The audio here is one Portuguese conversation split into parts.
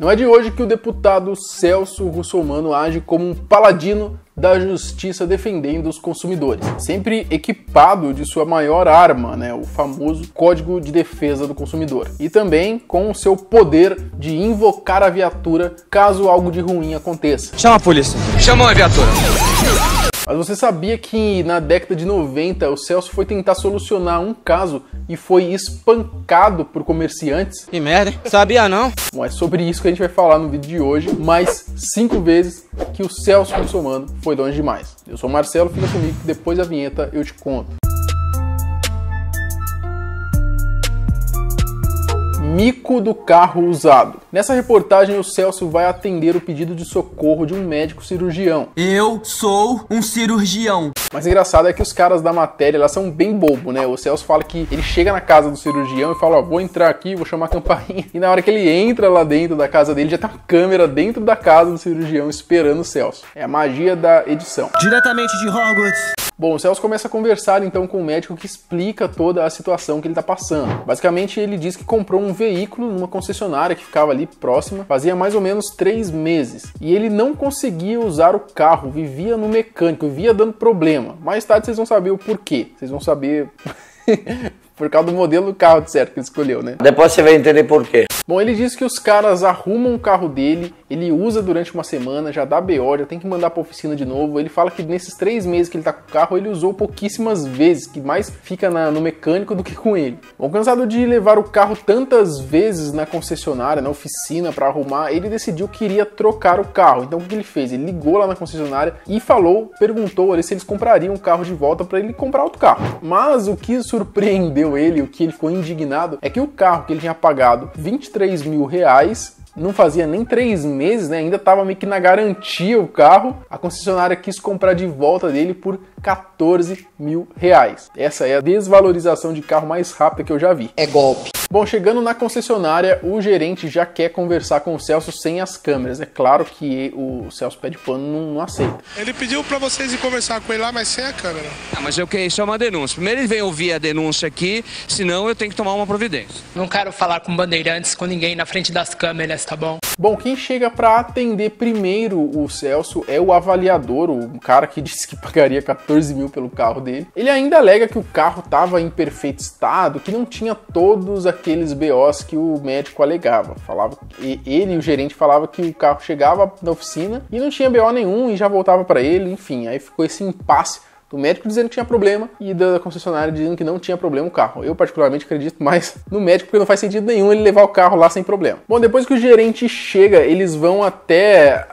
Não é de hoje que o deputado Celso Russomano age como um paladino da justiça defendendo os consumidores, sempre equipado de sua maior arma, né, o famoso Código de Defesa do Consumidor, e também com o seu poder de invocar a viatura caso algo de ruim aconteça. Chama a polícia. Chama a viatura. Mas você sabia que na década de 90 o Celso foi tentar solucionar um caso e foi espancado por comerciantes? Que merda, hein? Sabia não? Bom, é sobre isso que a gente vai falar no vídeo de hoje, mais 5 vezes que o Celso Russomano foi longe demais. Eu sou o Marcelo, fica comigo que depois da vinheta eu te conto. Mico do carro usado. Nessa reportagem, o Celso vai atender o pedido de socorro de um médico cirurgião. Eu sou um cirurgião. Mas engraçado é que os caras da matéria, elas são bem bobo, né? O Celso fala que ele chega na casa do cirurgião e fala, ó, vou entrar aqui, vou chamar a campainha. E na hora que ele entra lá dentro da casa dele, já tem uma câmera dentro da casa do cirurgião esperando o Celso. É a magia da edição. Diretamente de Hogwarts. Bom, o Celso começa a conversar então com o médico que explica toda a situação que ele tá passando. Basicamente, ele diz que comprou um veículo numa concessionária que ficava ali próxima, fazia mais ou menos 3 meses. E ele não conseguia usar o carro, vivia no mecânico, vivia dando problema. Mais tarde vocês vão saber o porquê. Vocês vão saber por causa do modelo do carro, certo, que ele escolheu, né? Depois você vai entender por quê. Bom, ele diz que os caras arrumam o carro dele, ele usa durante uma semana, já dá BO, já tem que mandar pra oficina de novo. Ele fala que nesses 3 meses que ele tá com o carro, ele usou pouquíssimas vezes, que mais fica no mecânico do que com ele. Bom, cansado de levar o carro tantas vezes na concessionária, na oficina pra arrumar, ele decidiu que iria trocar o carro. Então o que ele fez? Ele ligou lá na concessionária e perguntou ali se eles comprariam o carro de volta pra ele comprar outro carro. Mas o que surpreendeu ele, o que ele ficou indignado, é que o carro que ele tinha pagado 23 mil reais, não fazia nem 3 meses, né? Ainda estava meio que na garantia o carro. A concessionária quis comprar de volta dele por 14 mil reais. Essa é a desvalorização de carro mais rápida que eu já vi. É golpe. Bom, chegando na concessionária, o gerente já quer conversar com o Celso sem as câmeras. É claro que o Celso pé de pano não aceita. Ele pediu pra vocês ir conversar com ele lá, mas sem a câmera. Mas eu quero, isso é uma denúncia. Primeiro ele vem ouvir a denúncia aqui, senão eu tenho que tomar uma providência. Não quero falar com bandeirantes, com ninguém na frente das câmeras, tá bom? Bom, quem chega para atender primeiro o Celso é o avaliador, o cara que disse que pagaria 14 mil pelo carro dele. Ele ainda alega que o carro estava em perfeito estado, que não tinha todos aqueles BOs que o médico alegava. Ele e o gerente falavam que o carro chegava na oficina e não tinha BO nenhum e já voltava para ele, enfim, aí ficou esse impasse do médico dizendo que tinha problema e da concessionária dizendo que não tinha problema o carro. Eu particularmente acredito mais no médico porque não faz sentido nenhum ele levar o carro lá sem problema. Bom, depois que o gerente chega, eles vão até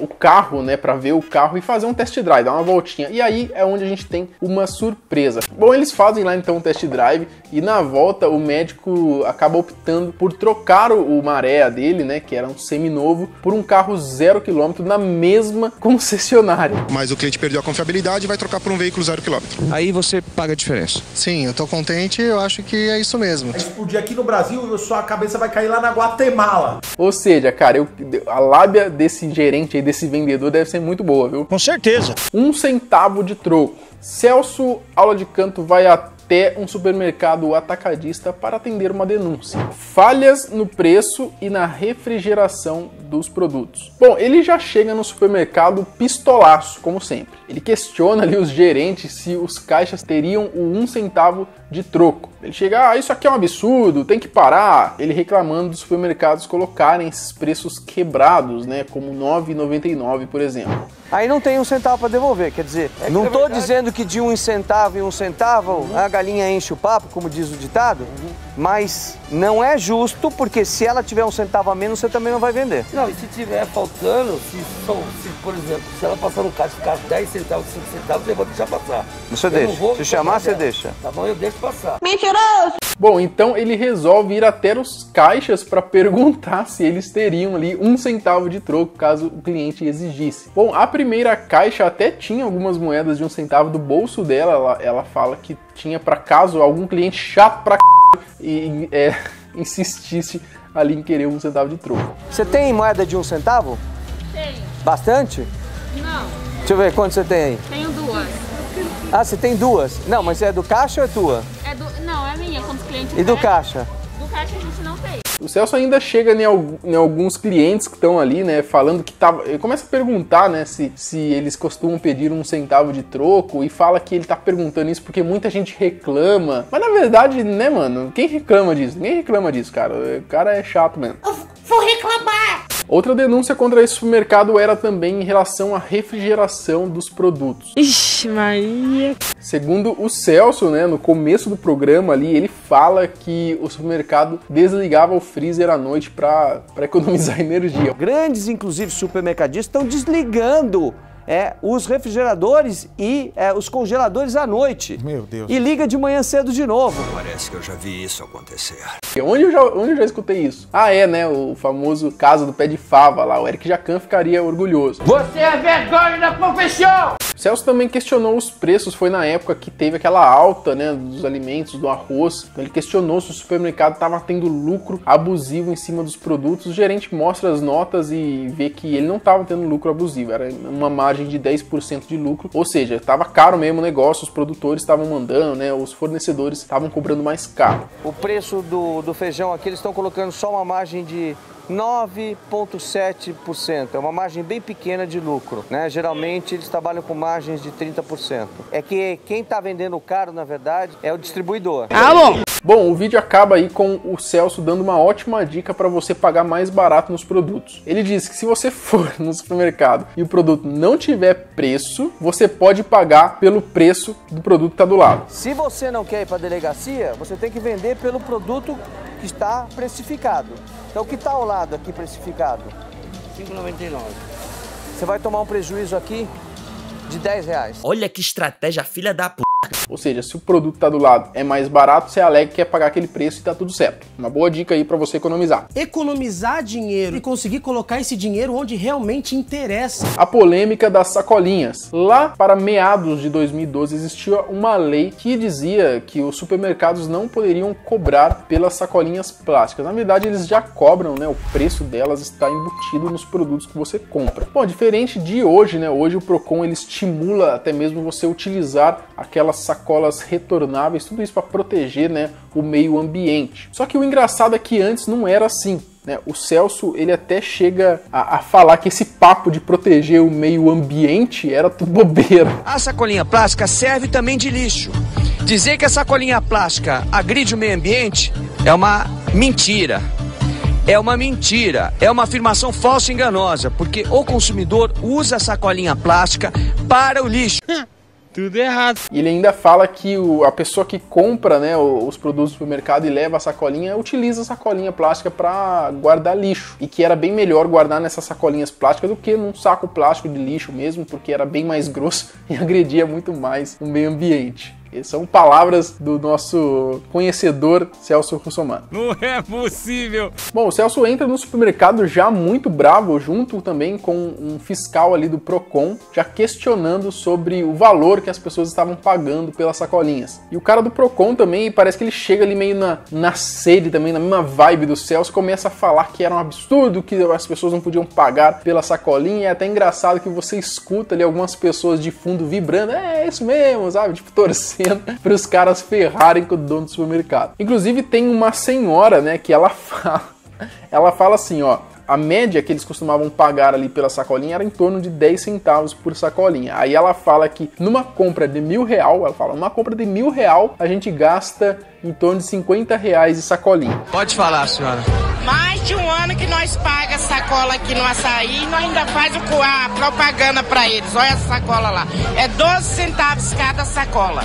o carro, né, para ver o carro e fazer um test drive, dar uma voltinha. E aí é onde a gente tem uma surpresa. Bom, eles fazem lá então um test drive e na volta o médico acaba optando por trocar o Maré dele, né, que era um seminovo, por um carro 0 km na mesma concessionária. Mas o cliente perdeu a confiabilidade e vai trocar por um veículo 0 km. Aí você paga a diferença. Sim, eu tô contente, eu acho que é isso mesmo. Se explodir aqui no Brasil, sua cabeça vai cair lá na Guatemala. Ou seja, cara, a lábia desse gerente aí, desse vendedor deve ser muito boa, viu? Com certeza. 1 centavo de troco. Celso, aula de canto, vai até um supermercado atacadista para atender uma denúncia. Falhas no preço e na refrigeração dos produtos. Bom, ele já chega no supermercado pistolaço, como sempre. Ele questiona ali os gerentes se os caixas teriam o 1 centavo de troco. Ele chega, isso aqui é um absurdo, tem que parar. Ele reclamando dos supermercados colocarem esses preços quebrados, né, como R$ 9,99, por exemplo. Aí não tem 1 centavo para devolver, quer dizer, não tô dizendo que de 1 centavo em 1 centavo a galinha enche o papo, como diz o ditado, mas não é justo, porque se ela tiver 1 centavo a menos, você também não vai vender. Não, e se tiver faltando, por exemplo, se ela passar no caixa e ficar 10 centavos, 5 centavos, eu vou deixar passar. Você deixa, se chamar, você deixa. Tá bom, eu deixo passar. Mentiroso! Bom, então ele resolve ir até os caixas para perguntar se eles teriam ali 1 centavo de troco, caso o cliente exigisse. Bom, a primeira caixa até tinha algumas moedas de 1 centavo do bolso dela, ela fala que tinha para caso algum cliente chato pra e insistisse ali em querer 1 centavo de troco. Você tem moeda de 1 centavo? Tenho. Bastante? Não. Deixa eu ver, quanto você tem aí? Tenho 2. Ah, você tem 2? Não, mas é do caixa ou é tua? Não, é minha, quando os clientes E do pedem. caixa? Do caixa a gente não tem. O Celso ainda chega em alguns clientes que estão ali, né, falando que tava... Ele começa a perguntar, né, se eles costumam pedir 1 centavo de troco e fala que ele tá perguntando isso porque muita gente reclama. Mas na verdade, né, mano, quem reclama disso? Ninguém reclama disso, cara. O cara é chato mesmo. Eu vou reclamar! Outra denúncia contra esse supermercado era também em relação à refrigeração dos produtos. Ixi, Maria! Segundo o Celso, né, no começo do programa ali, ele fala que o supermercado desligava o freezer à noite para economizar energia. Grandes, inclusive, supermercadistas estão desligando os refrigeradores e os congeladores à noite. Meu Deus. E liga de manhã cedo de novo. Parece que eu já vi isso acontecer. Onde eu já escutei isso? Né, o famoso caso do pé de fava lá, o Eric Jacan ficaria orgulhoso. Você é vergonha da profissão! O Celso também questionou os preços, foi na época que teve aquela alta, né, dos alimentos, do arroz. Então ele questionou se o supermercado estava tendo lucro abusivo em cima dos produtos. O gerente mostra as notas e vê que ele não estava tendo lucro abusivo, era uma margem de 10% de lucro, ou seja, estava caro mesmo o negócio, os produtores estavam mandando, né, os fornecedores estavam cobrando mais caro. O preço do feijão aqui, eles estão colocando só uma margem de 9,7%. É uma margem bem pequena de lucro, né? Geralmente eles trabalham com margens de 30%. É que quem está vendendo caro, na verdade, é o distribuidor. Bom, o vídeo acaba aí com o Celso dando uma ótima dica para você pagar mais barato nos produtos. Ele diz que se você for no supermercado e o produto não tiver preço, você pode pagar pelo preço do produto que está do lado. Se você não quer ir para a delegacia, você tem que vender pelo produto que está precificado. Então, o que está ao lado aqui precificado? R$5,99. Você vai tomar um prejuízo aqui de R$10. Olha que estratégia, filha da p... Ou seja, se o produto tá do lado é mais barato, você alega que quer pagar aquele preço e tá tudo certo. Uma boa dica aí para você economizar. Economizar dinheiro e conseguir colocar esse dinheiro onde realmente interessa. A polêmica das sacolinhas. Lá para meados de 2012 existia uma lei que dizia que os supermercados não poderiam cobrar pelas sacolinhas plásticas. Na verdade, eles já cobram, né? O preço delas está embutido nos produtos que você compra. Bom, diferente de hoje, né? Hoje o Procon ele estimula até mesmo você utilizar aquelas sacolas retornáveis, tudo isso para proteger, né, o meio ambiente. Só que o engraçado é que antes não era assim, né? O Celso ele até chega a falar que esse papo de proteger o meio ambiente era tudo bobeira. A sacolinha plástica serve também de lixo. Dizer que a sacolinha plástica agride o meio ambiente é uma mentira. É uma mentira, é uma afirmação falsa e enganosa, porque o consumidor usa a sacolinha plástica para o lixo. Tudo errado. E ele ainda fala que a pessoa que compra, né, os produtos do supermercado e leva a sacolinha, utiliza a sacolinha plástica para guardar lixo. E que era bem melhor guardar nessas sacolinhas plásticas do que num saco plástico de lixo mesmo, porque era bem mais grosso e agredia muito mais o meio ambiente. Essas são palavras do nosso conhecedor Celso Russomano. Não é possível! Bom, o Celso entra no supermercado já muito bravo, junto também com um fiscal ali do Procon, já questionando sobre o valor que as pessoas estavam pagando pelas sacolinhas. E o cara do Procon também, parece que ele chega ali meio na sede também, na mesma vibe do Celso, começa a falar que era um absurdo, que as pessoas não podiam pagar pela sacolinha. E é até engraçado que você escuta ali algumas pessoas de fundo vibrando, é isso mesmo, sabe? Tipo, torcendo para os caras ferrarem com o dono do supermercado. Inclusive tem uma senhora, né, que ela fala assim, ó, a média que eles costumavam pagar ali pela sacolinha era em torno de 10 centavos por sacolinha. Aí ela fala que numa compra de R$1.000, ela fala, numa compra de R$1.000 a gente gasta em torno de R$50 de sacolinha. Pode falar, senhora. Mais de um ano que nós pagamos sacola aqui no Açaí e nós ainda faz a propaganda para eles. Olha essa sacola lá. É 12 centavos cada sacola.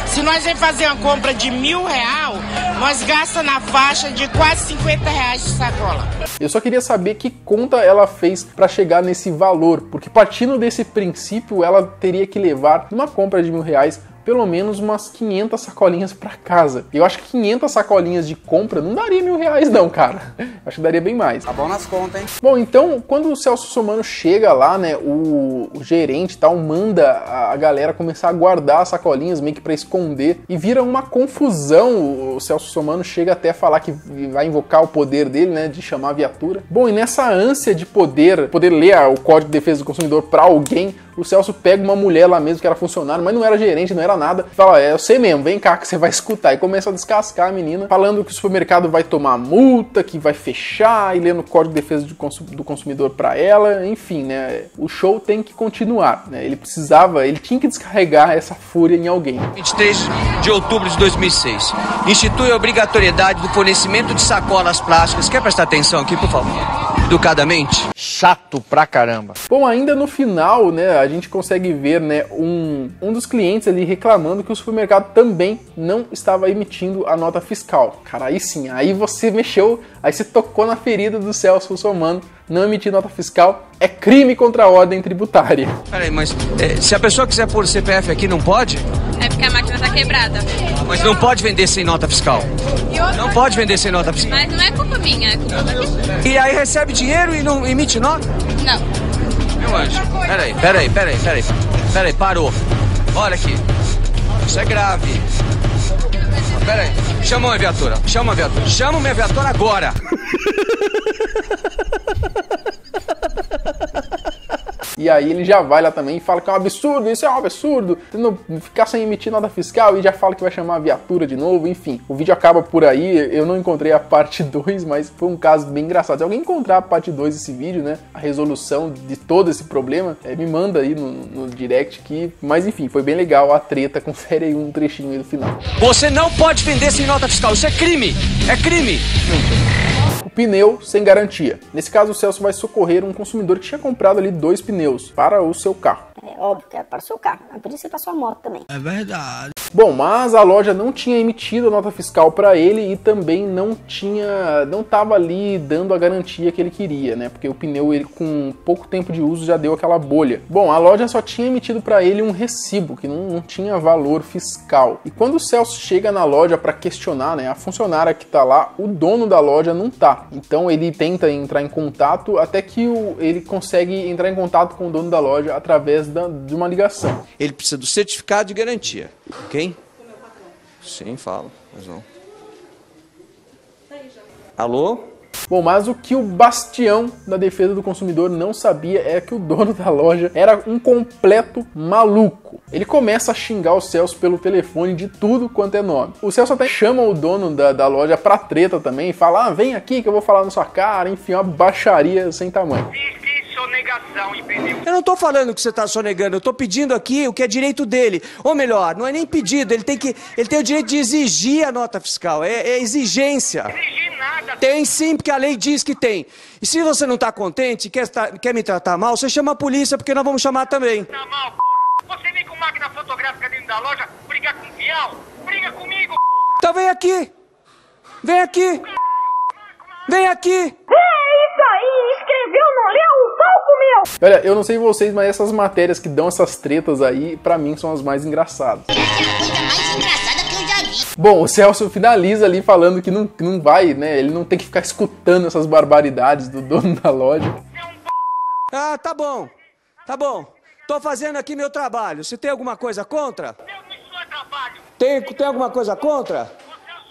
Se nós vamos fazer uma compra de R$1.000, nós gastamos na faixa de quase R$50 de sacola. Eu só queria saber que conta ela fez para chegar nesse valor, porque partindo desse princípio ela teria que levar numa compra de R$1.000 pelo menos umas 500 sacolinhas para casa. Eu acho que 500 sacolinhas de compra não daria R$1.000 não, cara. Acho que daria bem mais. Tá bom nas contas, hein? Bom, então, quando o Celso Russomano chega lá, né, o gerente e tal, manda a galera começar a guardar as sacolinhas meio que para esconder e vira uma confusão. O Celso Russomano chega até a falar que vai invocar o poder dele, né, de chamar a viatura. Bom, e nessa ânsia de poder ler o Código de Defesa do Consumidor para alguém, O Celso pega uma mulher lá mesmo, que era funcionária, mas não era gerente, não era nada. Fala, eu sei mesmo, vem cá que você vai escutar. E começa a descascar a menina, falando que o supermercado vai tomar multa, que vai fechar, e lendo o Código de Defesa do Consumidor pra ela. Enfim, né? O show tem que continuar, né? Ele tinha que descarregar essa fúria em alguém. 23 de outubro de 2006. Institui a obrigatoriedade do fornecimento de sacolas plásticas. Quer prestar atenção aqui, por favor? Educadamente. Chato pra caramba. Bom, ainda no final, né, a gente consegue ver, né, um dos clientes ali reclamando que o supermercado também não estava emitindo a nota fiscal. Cara, aí sim, aí você mexeu, aí você tocou na ferida do Celso Russomano. Não emitir nota fiscal é crime contra a ordem tributária. Peraí, mas se a pessoa quiser pôr o CPF aqui, não pode? É porque a máquina tá quebrada. Mas não pode vender sem nota fiscal. Não pode vender sem nota fiscal. Mas não é culpa minha, é culpa da pessoa. E aí recebe dinheiro e não emite nota? Não. Meu anjo, peraí, parou. Olha aqui, isso é grave. Peraí, chama uma viatura, chama uma viatura agora. E aí ele já vai lá também e fala que é um absurdo, isso é um absurdo, não ficar sem emitir nota fiscal, e já fala que vai chamar a viatura de novo, enfim. O vídeo acaba por aí, eu não encontrei a parte 2, mas foi um caso bem engraçado. Se alguém encontrar a parte 2 desse vídeo, né, a resolução de todo esse problema, me manda aí no direct que... Mas enfim, foi bem legal a treta, confere aí um trechinho aí do final. Você não pode vender sem nota fiscal, isso é crime, é crime. O pneu sem garantia. Nesse caso, o Celso vai socorrer um consumidor que tinha comprado ali 2 pneus para o seu carro. É óbvio que é para o seu carro, mas podia ser para sua moto também. É verdade. Bom, mas a loja não tinha emitido a nota fiscal para ele e também não estava ali dando a garantia que ele queria, né? Porque o pneu, ele com pouco tempo de uso, já deu aquela bolha. Bom, a loja só tinha emitido para ele um recibo, que não tinha valor fiscal. E quando o Celso chega na loja para questionar, né, a funcionária que tá lá, o dono da loja não tá. Então ele tenta entrar em contato, até que ele consegue entrar em contato com o dono da loja através de uma ligação. Ele precisa do certificado de garantia, ok? Sim, falo, mas não. Alô? Bom, mas o que o bastião da defesa do consumidor não sabia é que o dono da loja era um completo maluco. Ele começa a xingar o Celso pelo telefone de tudo quanto é nome. O Celso até chama o dono da loja pra treta também, fala, vem aqui que eu vou falar na sua cara, enfim, uma baixaria sem tamanho. Eu não tô falando que você tá sonegando, eu tô pedindo aqui o que é direito dele. Ou melhor, não é nem pedido, ele tem o direito de exigir a nota fiscal, é exigência. Exigir nada. Tem sim, porque a lei diz que tem. E se você não tá contente, quer me tratar mal, você chama a polícia, porque nós vamos chamar também. Tá mal, você vem com máquina fotográfica dentro da loja, brigar com o peão? Briga comigo, Então vem aqui. Vem aqui. Vem aqui. isso aí, escreveu, não leu um palco meu. Olha, eu não sei vocês, mas essas matérias que dão essas tretas aí, pra mim, são as mais engraçadas. Essa é a coisa mais engraçada que eu já vi. Bom, o Celso finaliza ali falando que não vai, né, ele não tem que ficar escutando essas barbaridades do dono da loja. Ah, tá bom. Tá bom. Tô fazendo aqui meu trabalho. Você tem alguma coisa contra? Tem alguma coisa contra?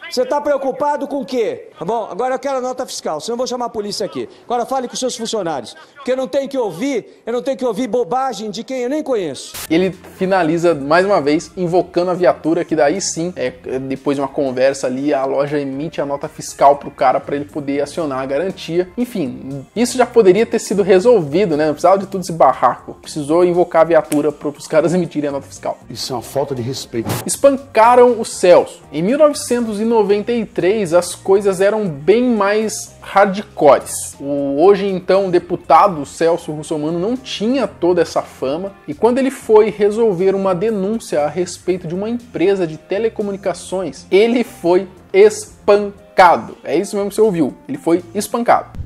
Você tá preocupado com o quê? Tá bom, agora eu quero a nota fiscal, senão eu vou chamar a polícia aqui. Agora fale com os seus funcionários, porque eu não tenho que ouvir bobagem de quem eu nem conheço. Ele finaliza mais uma vez invocando a viatura, que daí sim, depois de uma conversa ali, a loja emite a nota fiscal pro cara para ele poder acionar a garantia. Enfim, isso já poderia ter sido resolvido, né? Não precisava de tudo esse barraco. Precisou invocar a viatura para os caras emitirem a nota fiscal. Isso é uma falta de respeito. Espancaram o Celso. Em 1993, as coisas eram bem mais hardcores. O hoje então deputado Celso Russomano não tinha toda essa fama, e quando ele foi resolver uma denúncia a respeito de uma empresa de telecomunicações, ele foi espancado. É isso mesmo que você ouviu, ele foi espancado.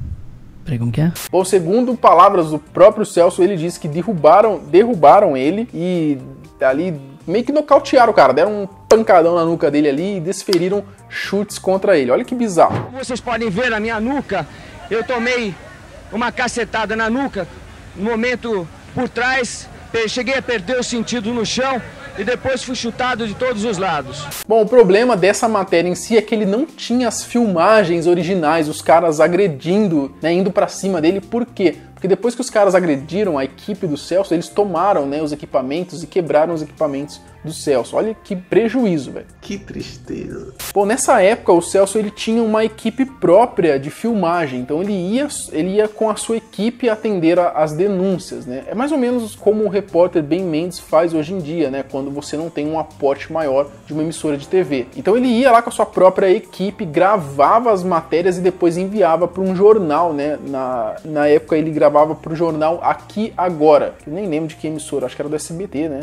Peraí, como que é? Bom, segundo palavras do próprio Celso, ele disse que derrubaram ele e ali meio que nocautearam o cara, deram um pancadão na nuca dele ali e desferiram chutes contra ele. Olha que bizarro. Como vocês podem ver na minha nuca, eu tomei uma cacetada na nuca, no momento por trás, cheguei a perder o sentido no chão, e depois fui chutado de todos os lados. Bom, o problema dessa matéria em si é que ele não tinha as filmagens originais, os caras agredindo, né, indo pra cima dele. Por quê? Porque depois que os caras agrediram a equipe do Celso, eles tomaram, né, os equipamentos e quebraram os equipamentos do Celso. Olha que prejuízo, velho. Que tristeza. Bom, nessa época o Celso ele tinha uma equipe própria de filmagem, então ele ia com a sua equipe atender às denúncias, né? É mais ou menos como o repórter Ben Mendes faz hoje em dia, né? Quando você não tem um aporte maior de uma emissora de TV. Então ele ia lá com a sua própria equipe, gravava as matérias e depois enviava para um jornal, né? Na época ele gravava para o jornal Aqui Agora. Eu nem lembro de que emissora, acho que era do SBT, né?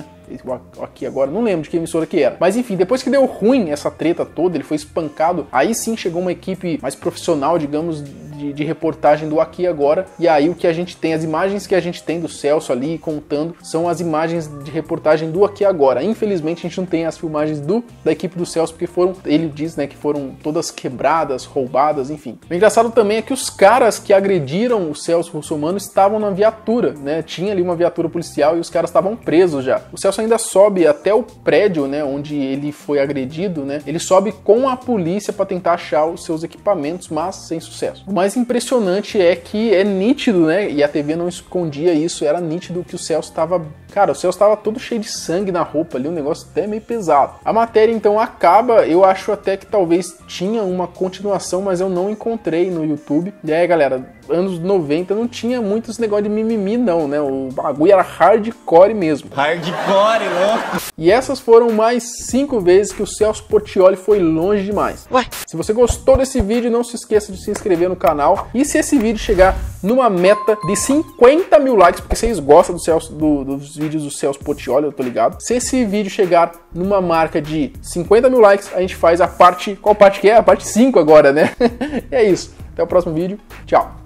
Aqui Agora, não lembro de que emissora que era. Mas enfim, depois que deu ruim essa treta toda, ele foi espancado, aí sim chegou uma equipe mais profissional, digamos, de reportagem do Aqui Agora, e aí o que a gente tem, as imagens que a gente tem do Celso ali contando, são as imagens de reportagem do Aqui Agora. Infelizmente a gente não tem as filmagens da equipe do Celso, porque foram, ele diz, né, que foram todas quebradas, roubadas, enfim. O engraçado também é que os caras que agrediram o Celso Russomano estavam na viatura, né, tinha ali uma viatura policial e os caras estavam presos já. O Celso ainda sobe até o prédio, né, onde ele foi agredido, né, ele sobe com a polícia para tentar achar os seus equipamentos, mas sem sucesso. O mais impressionante é que é nítido, né, e a TV não escondia isso, era nítido que o Celso estava... Cara, o Celso estava todo cheio de sangue na roupa ali, um negócio até meio pesado. A matéria então acaba, eu acho até que talvez tinha uma continuação, mas eu não encontrei no YouTube. E aí, galera, anos 90 não tinha muito esse negócio de mimimi não, né? O bagulho era hardcore mesmo. Hardcore, louco! E essas foram mais 5 vezes que o Celso Portiolli foi longe demais. Ué? Se você gostou desse vídeo, não se esqueça de se inscrever no canal. E se esse vídeo chegar numa meta de 50 mil likes, porque vocês gostam do Celso, dos vídeos do Celso Portiolli, eu tô ligado. Se esse vídeo chegar numa marca de 50 mil likes, a gente faz a parte... Qual parte que é? A parte 5 agora, né? É isso. Até o próximo vídeo. Tchau.